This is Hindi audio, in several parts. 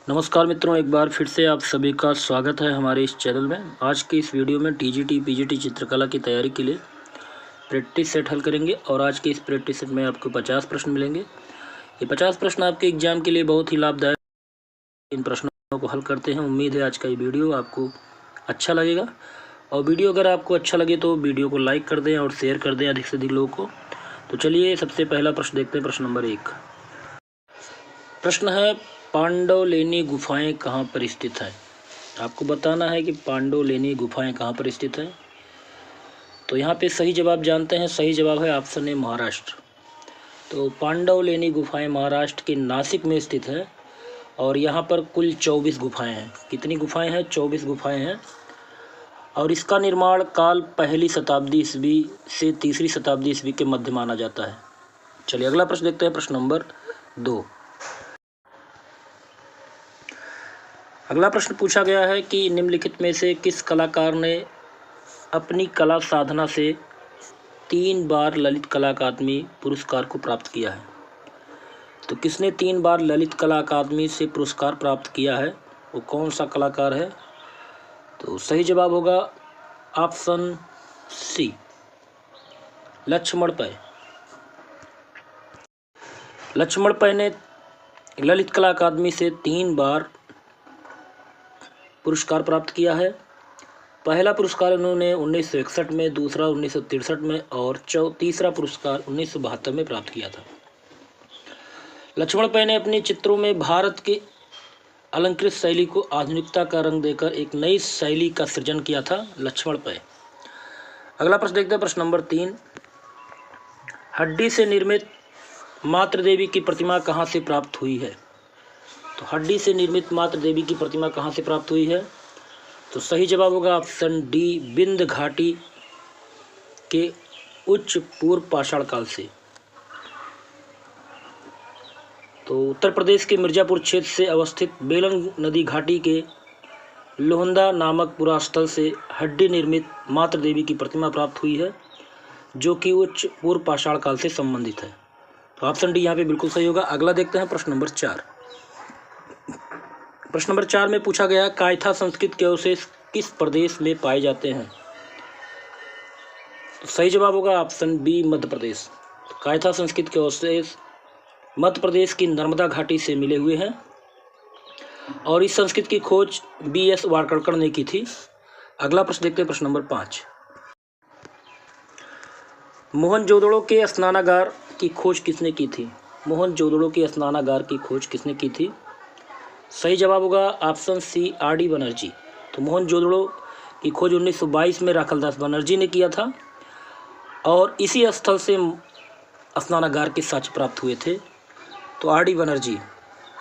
नमस्कार मित्रों, एक बार फिर से आप सभी का स्वागत है हमारे इस चैनल में। आज की इस वीडियो में टीजीटी पीजीटी चित्रकला की तैयारी के लिए प्रैक्टिस सेट हल करेंगे और आज के इस प्रैक्टिस सेट में आपको 50 प्रश्न मिलेंगे। ये 50 प्रश्न आपके एग्जाम के लिए बहुत ही लाभदायक। इन प्रश्नों को हल करते हैं। उम्मीद है आज का ये वीडियो आपको अच्छा लगेगा, और वीडियो अगर आपको अच्छा लगे तो वीडियो को लाइक कर दें और शेयर कर दें अधिक से अधिक लोगों को। तो चलिए सबसे पहला प्रश्न देखते हैं। प्रश्न नंबर 1 प्रश्न है, पांडवलेनी गुफाएं कहाँ पर स्थित हैं। आपको बताना है कि पांडवलेनी गुफाएं कहाँ पर स्थित हैं। तो यहाँ पे सही जवाब जानते हैं। सही जवाब है ऑप्शन ए, महाराष्ट्र। तो पांडवलेनी गुफाएं महाराष्ट्र के नासिक में स्थित है और यहाँ पर कुल 24 गुफाएं हैं। कितनी गुफाएं हैं? 24 गुफाएं हैं। और इसका निर्माण काल पहली शताब्दी ईस्वी से तीसरी शताब्दी ईस्वी के मध्य माना जाता है। चलिए अगला प्रश्न देखते हैं। प्रश्न नंबर 2। अगला प्रश्न पूछा गया है कि निम्नलिखित में से किस कलाकार ने अपनी कला साधना से 3 बार ललित कला अकादमी पुरस्कार को प्राप्त किया है। तो किसने 3 बार ललित कला अकादमी से पुरस्कार प्राप्त किया है, वो कौन सा कलाकार है? तो सही जवाब होगा ऑप्शन सी, लक्ष्मण पै। लक्ष्मण पै ने ललित कला अकादमी से 3 बार पुरस्कार प्राप्त किया है। पहला पुरस्कार उन्होंने 1961 में, दूसरा 1963 में और तीसरा पुरस्कार 1972 में प्राप्त किया था। लक्ष्मण पै ने अपने चित्रों में भारत के अलंकृत शैली को आधुनिकता का रंग देकर एक नई शैली का सृजन किया था। लक्ष्मण पै। अगला प्रश्न देखते हैं। प्रश्न नंबर 3। हड्डी से निर्मित मातृ देवी की प्रतिमा कहाँ से प्राप्त हुई है? तो हड्डी से निर्मित मातृ देवी की प्रतिमा कहाँ से प्राप्त हुई है? तो सही जवाब होगा ऑप्शन डी, विंध्य घाटी के उच्च पूर्व पाषाण काल से। तो उत्तर प्रदेश के मिर्जापुर क्षेत्र से अवस्थित बेलन नदी घाटी के लोहंदा नामक पुरास्थल से हड्डी निर्मित मातृ देवी की प्रतिमा प्राप्त हुई है, जो कि उच्च पूर्व पाषाण काल से संबंधित है। तो ऑप्शन डी यहाँ पे बिल्कुल सही होगा। अगला देखते हैं। प्रश्न नंबर 4। प्रश्न नंबर 4 में पूछा गया, कायथा संस्कृत के अवशेष किस प्रदेश में पाए जाते हैं? तो सही जवाब होगा ऑप्शन बी, मध्य प्रदेश। कायथा संस्कृत के अवशेष मध्य प्रदेश की नर्मदा घाटी से मिले हुए हैं और इस संस्कृत की खोज B.S. वारकड़कर ने की थी। अगला प्रश्न देखते हैं। प्रश्न नंबर 5। मोहनजोदड़ो के स्नानागार की खोज किसने की थी? मोहनजोदड़ो के स्नानागार की खोज किसने की थी? सही जवाब होगा ऑप्शन सी, R.D. बनर्जी। तो मोहनजोदड़ो की खोज 1922 में राखलदास बनर्जी ने किया था और इसी स्थल से स्नानागार के साक्ष्य प्राप्त हुए थे। तो R.D. बनर्जी,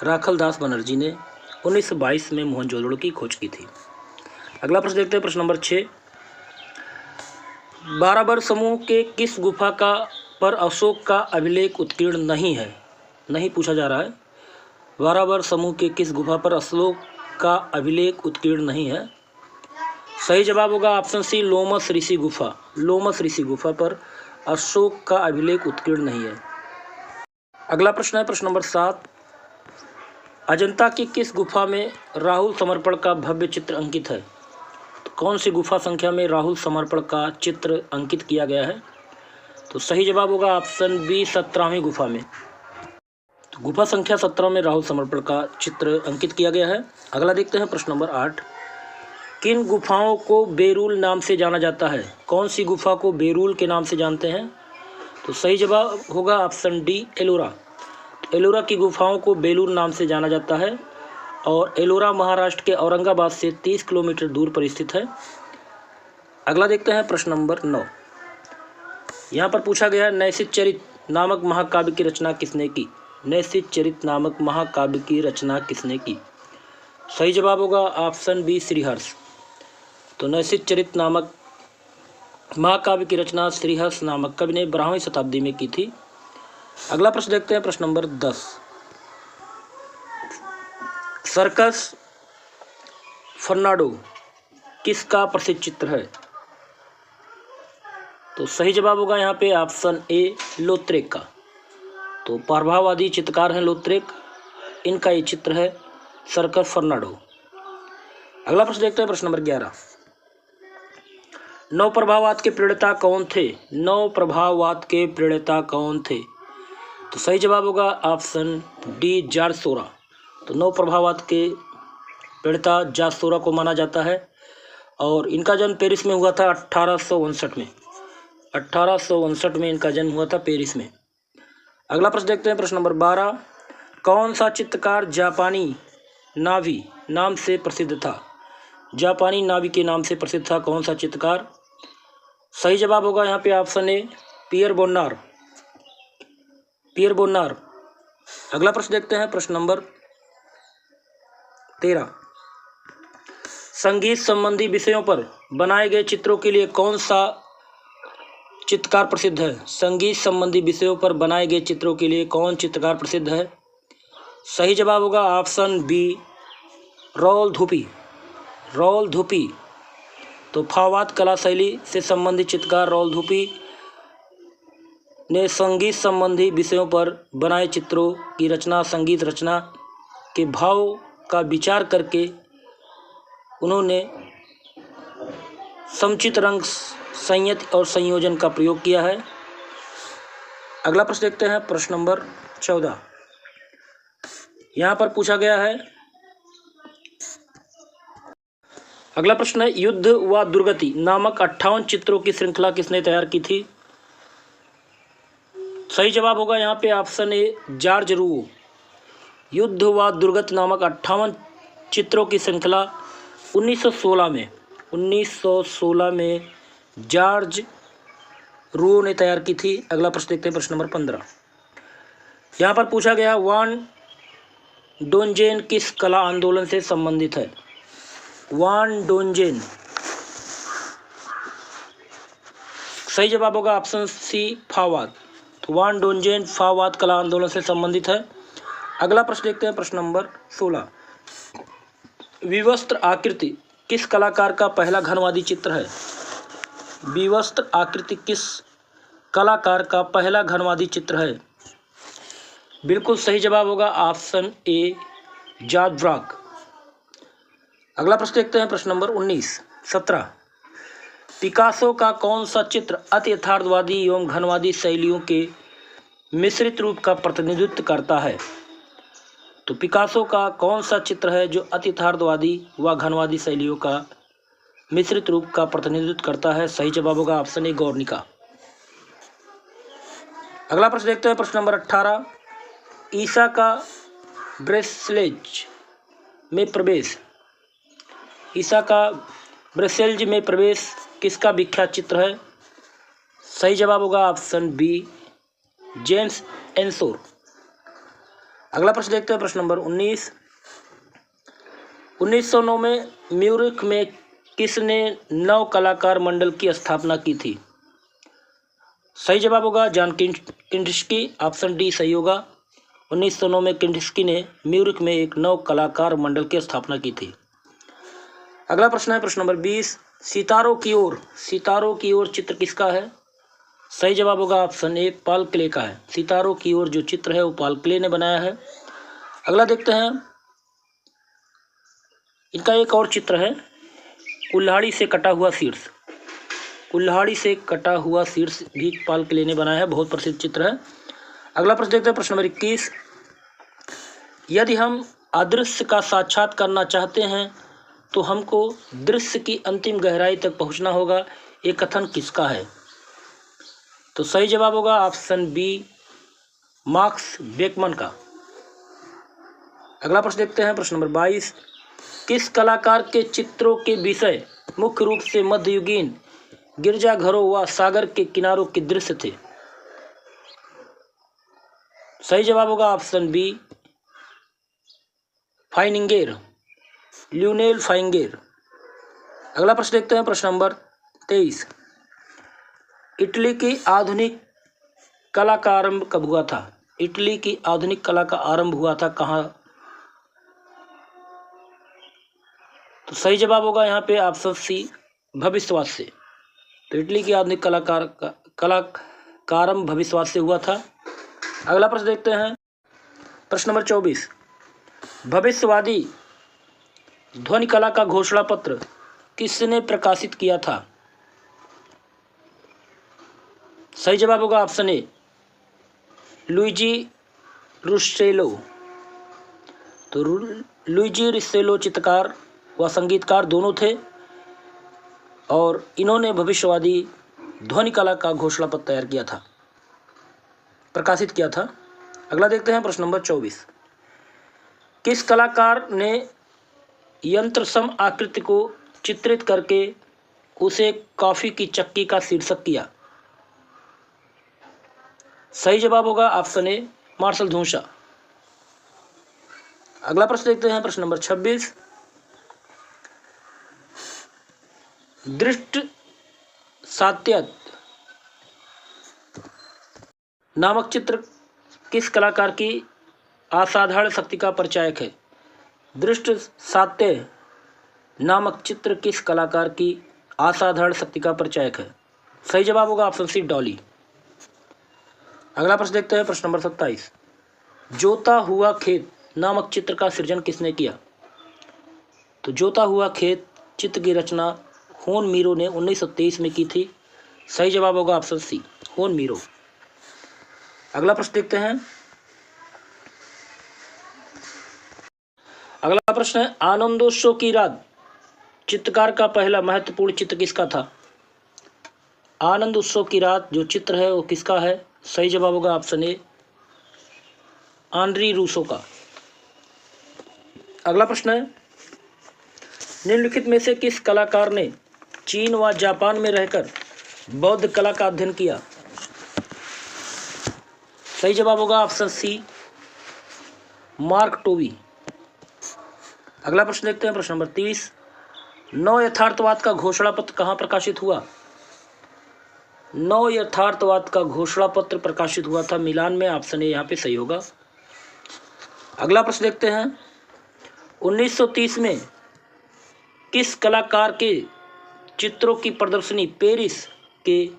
राखलदास बनर्जी ने 1922 में मोहनजोदड़ो की खोज की थी। अगला प्रश्न देखते हैं। प्रश्न नंबर 6। बाराबर समूह के किस गुफा का पर अशोक का अभिलेख उत्कीर्ण नहीं है? नहीं पूछा जा रहा है। बाराबर समूह के किस गुफा पर अशोक का अभिलेख उत्कीर्ण नहीं है? सही जवाब होगा ऑप्शन सी, लोमस ऋषि गुफा। लोमस ऋषि गुफा पर अशोक का अभिलेख उत्कीर्ण नहीं है। अगला प्रश्न है। प्रश्न नंबर 7। अजंता की किस गुफा में राहुल समर्पण का भव्य चित्र अंकित है? तो कौन सी गुफा संख्या में राहुल समर्पण का चित्र अंकित किया गया है? तो सही जवाब होगा ऑप्शन बी, 17वीं गुफा में। तो गुफा संख्या 17 में राहुल समर्पण का चित्र अंकित किया गया है। अगला देखते हैं। प्रश्न नंबर 8। किन गुफाओं को बेरुल नाम से जाना जाता है? कौन सी गुफा को बेरुल के नाम से जानते हैं? तो सही जवाब होगा ऑप्शन डी, एलोरा। एलोरा की गुफाओं को बेलूर नाम से जाना जाता है और एलोरा महाराष्ट्र के औरंगाबाद से 30 किलोमीटर दूर पर स्थित है। अगला देखते हैं। प्रश्न नंबर 9। यहाँ पर पूछा गया, नैषिक चरित नामक महाकाव्य की रचना किसने की? नैषिक चरित नामक महाकाव्य की रचना किसने की? सही जवाब होगा ऑप्शन बी, श्रीहर्ष। तो नैषिक चरित नामक महाकाव्य की रचना श्रीहर्ष नामक कवि ने 12वीं शताब्दी में की थी। अगला प्रश्न देखते हैं। प्रश्न नंबर 10। सर्कस फर्नाडो किसका प्रसिद्ध चित्र है? तो सही जवाब होगा यहाँ पे ऑप्शन ए, लोत्रेक का। तो प्रभाववादी चित्रकार हैं लोत्रेक। इनका ये चित्र है सर्कस फर्नांडो। अगला प्रश्न देखते हैं, प्रश्न नंबर 11। नव प्रभाववाद के प्रणेता कौन थे? नव प्रभाववाद के प्रणेता कौन थे? तो सही जवाब होगा ऑप्शन डी, जॉर्ज सोरा। तो नव प्रभाववाद के प्रणेता जॉर्ज सोरा को माना जाता है और इनका जन्म पेरिस में हुआ था 1859 में। 1859 में इनका जन्म हुआ था पेरिस में। अगला प्रश्न देखते हैं, प्रश्न नंबर 12। कौन सा चित्रकार जापानी नावी नाम से प्रसिद्ध था? जापानी नावी के नाम से प्रसिद्ध था कौन सा चित्रकार? सही जवाब होगा यहाँ पे ऑप्शन ए, पियर बोन्नार। पियर बोन्नार। अगला प्रश्न देखते हैं, प्रश्न नंबर 13। संगीत संबंधी विषयों पर बनाए गए चित्रों के लिए कौन सा चित्रकार प्रसिद्ध है? संगीत संबंधी विषयों पर बनाए गए चित्रों के लिए कौन चित्रकार प्रसिद्ध है? सही जवाब होगा ऑप्शन बी, राउल धुपी। राउल धुपी। तो फाववाद कला शैली से संबंधित चित्रकार राउल धुपी ने संगीत संबंधी विषयों पर बनाए चित्रों की रचना, संगीत रचना के भाव का विचार करके उन्होंने समुचित रंग, संयत और संयोजन का प्रयोग किया है। अगला प्रश्न देखते हैं, प्रश्न नंबर 14। यहाँ पर पूछा गया है, अगला प्रश्न है, युद्ध व दुर्गति नामक 58 चित्रों की श्रृंखला किसने तैयार की थी? सही जवाब होगा यहाँ पे ऑप्शन ए, जॉर्ज रूओ। युद्ध व दुर्गति नामक 58 चित्रों की श्रृंखला 1916 में जॉर्ज रूओ ने तैयार की थी। अगला प्रश्न देखते हैं, प्रश्न नंबर 15। यहाँ पर पूछा गया, वान डोंजेन किस कला आंदोलन से संबंधित है? वान डोंजेन। सही जवाब होगा ऑप्शन सी, फाववाद। तो वान डोंजेन फाववाद कला आंदोलन से संबंधित है। अगला प्रश्न देखते हैं, प्रश्न नंबर 16। विवस्त्र आकृति किस कलाकार का पहला घनवादी चित्र है? विवस्त्र आकृति किस कलाकार का पहला घनवादी चित्र है? बिल्कुल सही जवाब होगा ऑप्शन ए, जॉर्ज ब्राक। अगला प्रश्न देखते हैं, प्रश्न नंबर 17। पिकासो का कौन सा चित्र अति यथार्थवादी एवं घनवादी शैलियों के मिश्रित रूप का प्रतिनिधित्व करता है? तो पिकासो का कौन सा चित्र है जो अति यथार्थवादी व घनवादी शैलियों का मिश्रित रूप का प्रतिनिधित्व करता है? सही जवाब होगा ऑप्शन ए, गौर्निका। अगला प्रश्न देखते हैं, प्रश्न नंबर 18। ईसा का ब्रसेल्ज में प्रवेश, ईसा का ब्रसेल्ज में प्रवेश किसका विख्यात चित्र है? सही जवाब होगा ऑप्शन बी, जेम्स एंसोर। अगला प्रश्न देखते हैं, प्रश्न नंबर 19। 1909 में म्यूरिख में किसने नव कलाकार मंडल की स्थापना की थी? सही जवाब होगा जॉन किंड्रिस्की। ऑप्शन डी सही होगा। 1909 में किंड्रिस्की ने म्यूरिख में एक नव कलाकार मंडल की स्थापना की थी। अगला प्रश्न है, प्रश्न नंबर 20। सितारों की ओर, सितारों की ओर चित्र किसका है? सही जवाब होगा ऑप्शन ए, पॉल क्ले का है। सितारों की ओर जो चित्र है वो पॉल क्ले ने बनाया है। अगला देखते हैं, इनका एक और चित्र है, कुल्हाड़ी से कटा हुआ शीर्ष। कुल्हाड़ी से कटा हुआ शीर्ष भी पॉल क्ले ने बनाया है, बहुत प्रसिद्ध चित्र है। अगला प्रश्न देखते हैं, प्रश्न नंबर 21। यदि हम अदृश्य का साक्षात करना चाहते हैं तो हमको दृश्य की अंतिम गहराई तक पहुंचना होगा, ये कथन किसका है? तो सही जवाब होगा ऑप्शन बी, मार्क्स बेकमन का। अगला प्रश्न देखते हैं, प्रश्न नंबर 22। किस कलाकार के चित्रों के विषय मुख्य रूप से मध्ययुगीन गिरजाघरों व सागर के किनारों के दृश्य थे? सही जवाब होगा ऑप्शन बी, फाइनिंगेर, ल्यूनेल फाइंगेर। अगला प्रश्न देखते हैं, प्रश्न नंबर 23। इटली की आधुनिक कला का आरंभ कब हुआ था? इटली की आधुनिक कला का आरंभ हुआ था कहाँ? तो सही जवाब होगा यहाँ पे ऑप्शन सी, भविष्यवाद से। तो इटली की आधुनिक कला का आरंभ भविष्यवाद से हुआ था। अगला प्रश्न देखते हैं, प्रश्न नंबर 24। भविष्यवादी ध्वनि कला का घोषणा पत्र किसने प्रकाशित किया था? सही जवाब होगा ऑप्शन ए, लुइजी रुस्सेलो। तो लुइजी रुस्सेलो चित्रकार व संगीतकार दोनों थे और इन्होंने भविष्यवादी ध्वनि कला का घोषणा पत्र तैयार किया था, प्रकाशित किया था। अगला देखते हैं प्रश्न नंबर 24। किस कलाकार ने यंत्र सम आकृति को चित्रित करके उसे कॉफी की चक्की का शीर्षक किया? सही जवाब होगा ऑप्शन ए, मार्शल धूसा। अगला प्रश्न देखते हैं प्रश्न नंबर 26। दृष्ट सात्यत नामक चित्र किस कलाकार की असाधारण शक्ति का परिचायक है? दृष्ट सात्य नामक चित्र किस कलाकार की असाधारण शक्ति का परिचायक है? सही जवाब होगा ऑप्शन सी, डॉली। अगला प्रश्न देखते हैं प्रश्न नंबर 27। जोता हुआ खेत नामक चित्र का सृजन किसने किया? तो जोता हुआ खेत चित्र की रचना होन मीरो ने 1923 में की थी। सही जवाब होगा ऑप्शन सी, होन मीरो। अगला प्रश्न देखते हैं। अगला प्रश्न है, आनंदोत्सव की रात चित्रकार का पहला महत्वपूर्ण चित्र किसका था? आनंद उत्सव की रात जो चित्र है वो किसका है? सही जवाब होगा ऑप्शन ए, आनरी रूसो का। अगला प्रश्न है, निम्नलिखित में से किस कलाकार ने चीन व जापान में रहकर बौद्ध कला का अध्ययन किया? सही जवाब होगा ऑप्शन सी, मार्क टोवी। अगला प्रश्न देखते हैं प्रश्न नंबर 30। नव यथार्थवाद का घोषणा पत्र कहाँ प्रकाशित हुआ? नव यथार्थवाद का घोषणा पत्र प्रकाशित हुआ था मिलान में। ऑप्शन ए यहाँ पे सही होगा। अगला प्रश्न देखते हैं, 1930 में किस कलाकार के चित्रों की प्रदर्शनी पेरिस के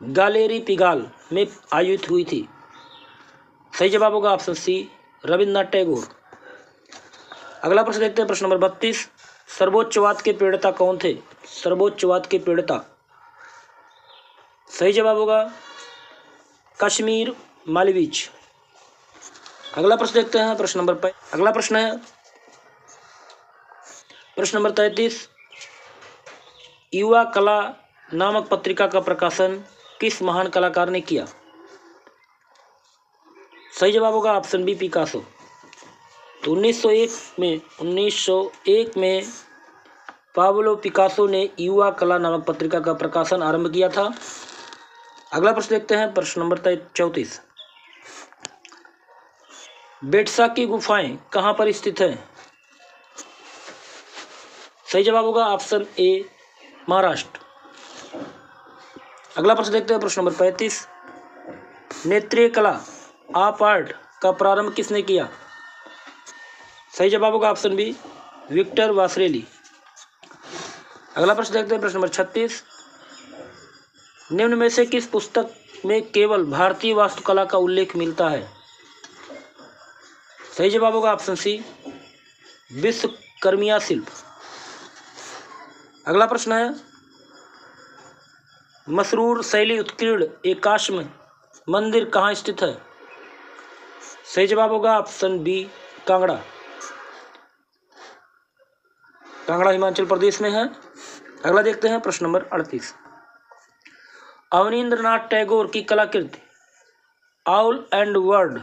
गैलेरी पिगाल में आयोजित हुई थी? सही जवाब होगा ऑप्शन सी, रविन्द्रनाथ टैगोर। अगला प्रश्न देखते हैं प्रश्न नंबर 32। सर्वोच्चवाद के प्रणेता कौन थे? सर्वोच्चवाद के प्रणेता, सही जवाब होगा कश्मीर मालवीज। अगला प्रश्न देखते हैं प्रश्न नंबर अगला प्रश्न है प्रश्न नंबर 33। युवा कला नामक पत्रिका का प्रकाशन किस महान कलाकार ने किया? सही जवाब होगा ऑप्शन बी, पिकासो। तो 1901 में पाब्लो पिकासो ने युवा कला नामक पत्रिका का प्रकाशन आरंभ किया था। अगला प्रश्न देखते हैं प्रश्न नंबर 34। बेटसा की गुफाएं कहाँ पर स्थित है? सही जवाब होगा ऑप्शन ए, महाराष्ट्र। अगला प्रश्न देखते हैं प्रश्न नंबर 35। नेत्रीय कला आप आर्ट का प्रारंभ किसने किया? सही जवाब होगा ऑप्शन बी, विक्टर वासरेली। अगला प्रश्न देखते हैं प्रश्न नंबर 36। निम्न में से किस पुस्तक में केवल भारतीय वास्तुकला का उल्लेख मिलता है? सही जवाब होगा ऑप्शन सी, विश्वकर्मिया शिल्प। अगला प्रश्न है, मसरूर शैली उत्कीर्ण एकाश्म मंदिर कहाँ स्थित है? सही जवाब होगा ऑप्शन बी, कांगड़ा। कांगड़ा हिमाचल प्रदेश में है। अगला देखते हैं प्रश्न नंबर 38। अवनींद्रनाथ टैगोर की कलाकृति आउल एंड वर्ड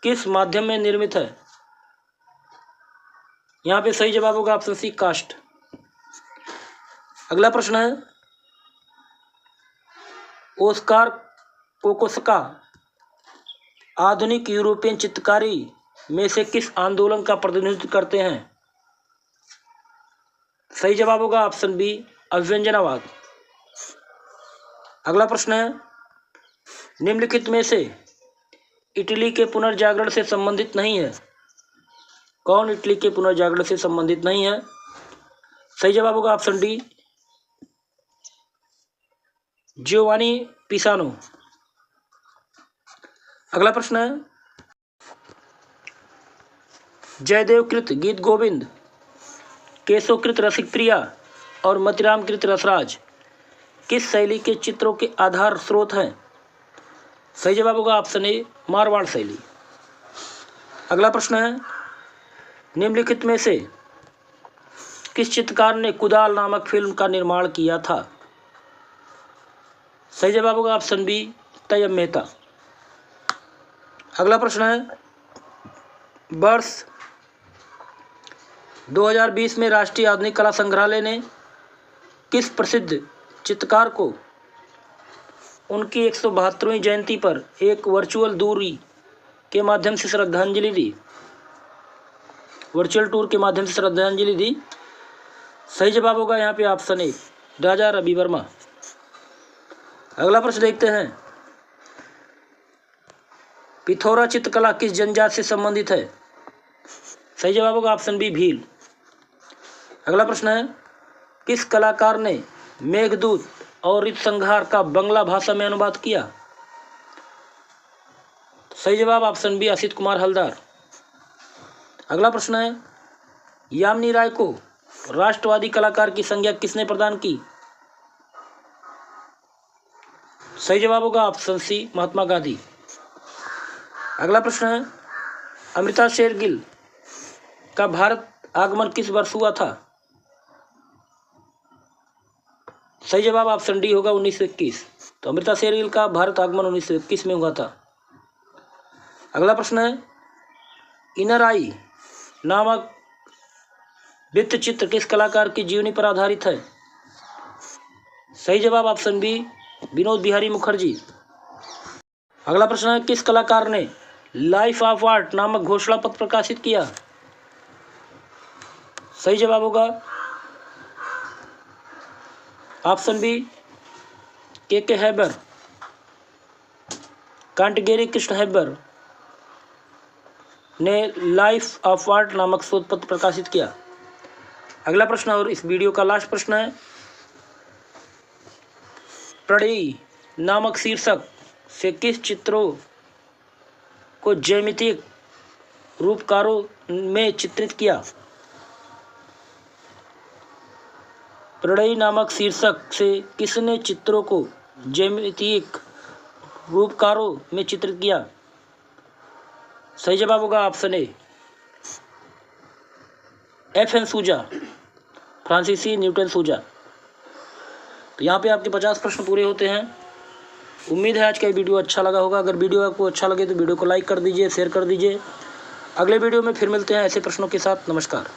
किस माध्यम में निर्मित है? यहाँ पे सही जवाब होगा ऑप्शन सी, कास्ट। अगला प्रश्न है, ओस्कार कोकोस्का आधुनिक यूरोपियन चित्रकारी में से किस आंदोलन का प्रतिनिधित्व करते हैं? सही जवाब होगा ऑप्शन बी, अभ्यंजनावाद। अगला प्रश्न है, निम्नलिखित में से इटली के पुनर्जागरण से संबंधित नहीं है? कौन इटली के पुनर्जागरण से संबंधित नहीं है? सही जवाब होगा ऑप्शन डी, जियोवानी पिसानो। अगला प्रश्न है, जयदेवकृत गीत गोविंद, केशवकृत रसिक प्रिया और मतिरामकृत रसराज किस शैली के चित्रों के आधार स्रोत हैं? सही जवाब होगा ऑप्शन ए मारवाड़ शैली। अगला प्रश्न है, निम्नलिखित में से किस चित्रकार ने कुदाल नामक फिल्म का निर्माण किया था? सही जवाब होगा ऑप्शन बी तैयब मेहता। अगला प्रश्न है, वर्ष 2020 में राष्ट्रीय आधुनिक कला संग्रहालय ने किस प्रसिद्ध चित्रकार को उनकी 172वीं जयंती पर एक वर्चुअल दूरी के माध्यम से श्रद्धांजलि दी? वर्चुअल टूर के माध्यम से श्रद्धांजलि दी। सही जवाब होगा यहाँ पे ऑप्शन ए राजा रवि वर्मा। अगला प्रश्न देखते हैं, पिथौरा चित्रकला किस जनजाति से संबंधित है? सही जवाब होगा ऑप्शन बी भील। अगला प्रश्न है, किस कलाकार ने मेघदूत और ऋतुसंहार का बंगला भाषा में अनुवाद किया? सही जवाब ऑप्शन बी असित कुमार हलदार। अगला प्रश्न है, यामिनी राय को राष्ट्रवादी कलाकार की संज्ञा किसने प्रदान की? सही जवाब होगा ऑप्शन सी महात्मा गांधी। अगला प्रश्न है, अमृता शेरगिल का भारत आगमन किस वर्ष हुआ था? सही जवाब ऑप्शन डी होगा 1921। तो अमृता शेरगिल का भारत आगमन 1921 में हुआ था। अगला प्रश्न है, इनर आई नामक वृत्त चित्र किस कलाकार की जीवनी पर आधारित है? सही जवाब ऑप्शन बी विनोद बिहारी मुखर्जी। अगला प्रश्न है, किस कलाकार ने लाइफ ऑफ आर्ट नामक घोषणा पत्र प्रकाशित किया? सही जवाब होगा ऑप्शन बी के हैबर। कांटगेरी कृष्ण हैबर ने लाइफ ऑफ आर्ट नामक शोध पत्र प्रकाशित किया। अगला प्रश्न और इस वीडियो का लास्ट प्रश्न है, प्रणयी नामक शीर्षक से किस चित्रों को ज्यामितीय रूपकारों में चित्रित किया? प्रणयी नामक शीर्षक से किसने चित्रों को ज्यामितीय रूपकारों में चित्रित किया? सही जवाब होगा ऑप्शन ए FN सूजा, फ्रांसीसी न्यूटन सूजा। तो यहाँ पे आपके 50 प्रश्न पूरे होते हैं। उम्मीद है आज का ये वीडियो अच्छा लगा होगा। अगर वीडियो आपको अच्छा लगे तो वीडियो को लाइक कर दीजिए, शेयर कर दीजिए। अगले वीडियो में फिर मिलते हैं ऐसे प्रश्नों के साथ। नमस्कार।